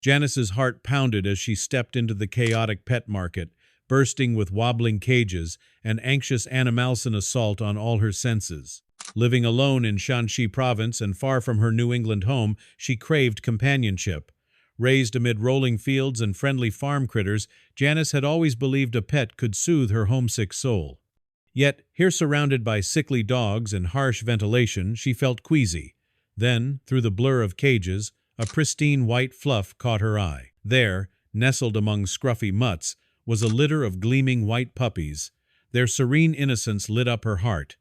Janice's heart pounded as she stepped into the chaotic pet market, bursting with wobbling cages and anxious animals in assault on all her senses. Living alone in Shanxi province and far from her New England home, she craved companionship. Raised amid rolling fields and friendly farm critters, Janice had always believed a pet could soothe her homesick soul. Yet, here surrounded by sickly dogs and harsh ventilation, she felt queasy. Then, through the blur of cages, a pristine white fluff caught her eye. There, nestled among scruffy mutts, was a litter of gleaming white puppies. Their serene innocence lit up her heart.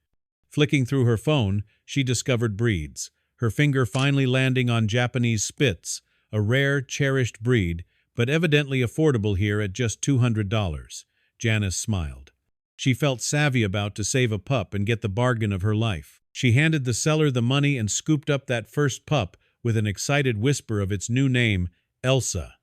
Flicking through her phone, she discovered breeds, her finger finally landing on Japanese Spitz, a rare, cherished breed, but evidently affordable here at just $200. Janice smiled. She felt savvy about to save a pup and get the bargain of her life. She handed the seller the money and scooped up that first pup with an excited whisper of its new name, Elsa.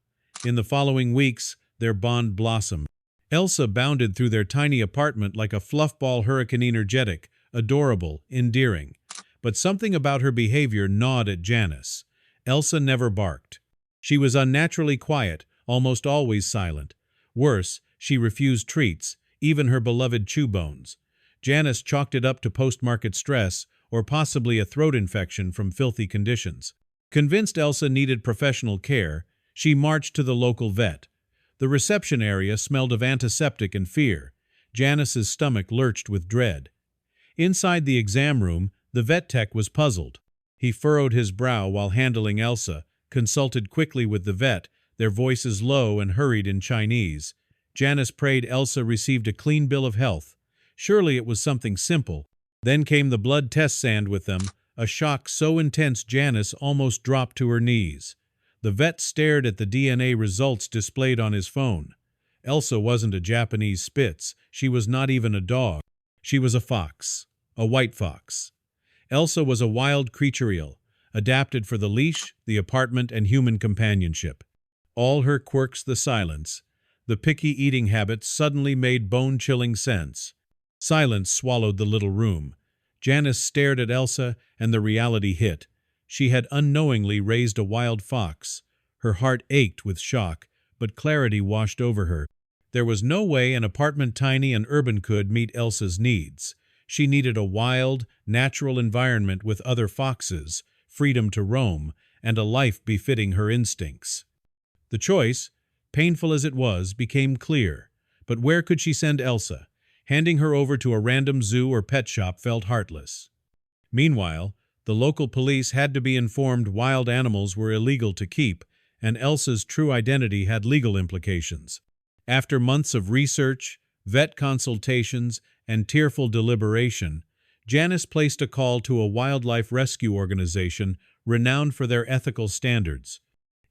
In the following weeks, their bond blossomed. Elsa bounded through their tiny apartment like a fluffball hurricane, energetic, adorable, endearing. But something about her behavior gnawed at Janice. Elsa never barked. She was unnaturally quiet, almost always silent. Worse, she refused treats, even her beloved chew bones. Janice chalked it up to post-market stress or possibly a throat infection from filthy conditions. Convinced Elsa needed professional care, she marched to the local vet. The reception area smelled of antiseptic and fear. Janice's stomach lurched with dread. Inside the exam room, the vet tech was puzzled. He furrowed his brow while handling Elsa, consulted quickly with the vet, their voices low and hurried in Chinese. Janice prayed Elsa received a clean bill of health. Surely it was something simple. Then came the blood test sand with them, a shock so intense Janice almost dropped to her knees. The vet stared at the DNA results displayed on his phone. Elsa wasn't a Japanese Spitz. She was not even a dog. She was a fox, a white fox. Elsa was a wild creature, adapted for the leash, the apartment, and human companionship. All her quirks, the silence, the picky eating habits suddenly made bone-chilling sense. Silence swallowed the little room. Janice stared at Elsa, and the reality hit. She had unknowingly raised a wild fox. Her heart ached with shock, but clarity washed over her. There was no way an apartment tiny and urban could meet Elsa's needs. She needed a wild, natural environment with other foxes, freedom to roam, and a life befitting her instincts. The choice, painful as it was, became clear. But where could she send Elsa? Handing her over to a random zoo or pet shop felt heartless. Meanwhile, the local police had to be informed wild animals were illegal to keep, and Elsa's true identity had legal implications. After months of research, vet consultations, and tearful deliberation, Janice placed a call to a wildlife rescue organization renowned for their ethical standards.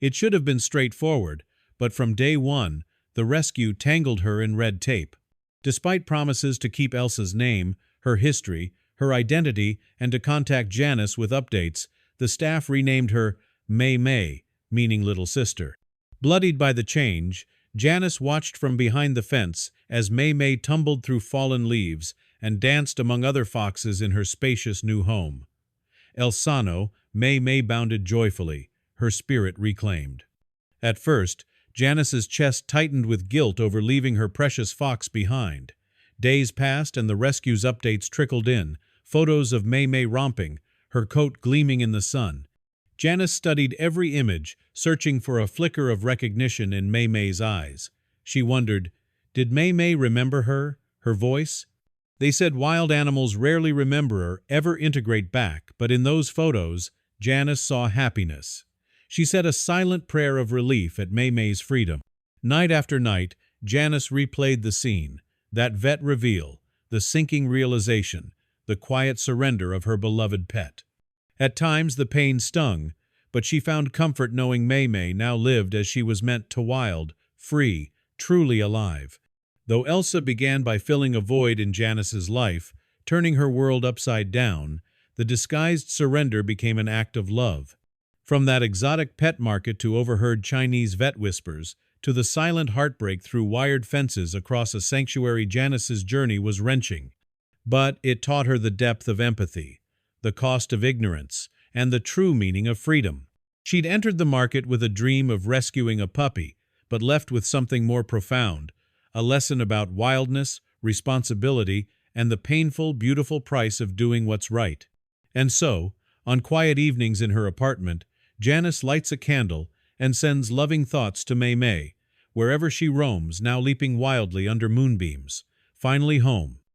It should have been straightforward, but from day one, the rescue tangled her in red tape. Despite promises to keep Elsa's name, her history, her identity, and to contact Janice with updates, the staff renamed her Mei Mei, meaning little sister. Bloodied by the change, Janice watched from behind the fence as Mei Mei tumbled through fallen leaves and danced among other foxes in her spacious new home. El Sano, Mei Mei bounded joyfully, her spirit reclaimed. At first, Janice's chest tightened with guilt over leaving her precious fox behind. Days passed and the rescue's updates trickled in, photos of Mei Mei romping, her coat gleaming in the sun. Janice studied every image, searching for a flicker of recognition in Mei Mei's eyes. She wondered, did Mei Mei remember her, her voice? They said wild animals rarely remember or ever integrate back, but in those photos, Janice saw happiness. She said a silent prayer of relief at Mei Mei's freedom. Night after night, Janice replayed the scene, that vet reveal, the sinking realization, the quiet surrender of her beloved pet. At times the pain stung, but she found comfort knowing Mei Mei now lived as she was meant to, wild, free, truly alive. Though Elsa began by filling a void in Janice's life, turning her world upside down, the disguised surrender became an act of love. From that exotic pet market to overheard Chinese vet whispers, to the silent heartbreak through wired fences across a sanctuary, Janice's journey was wrenching. But it taught her the depth of empathy, the cost of ignorance, and the true meaning of freedom. She'd entered the market with a dream of rescuing a puppy, but left with something more profound, a lesson about wildness, responsibility, and the painful, beautiful price of doing what's right. And so, on quiet evenings in her apartment, Janice lights a candle and sends loving thoughts to May May, wherever she roams, now leaping wildly under moonbeams. Finally home.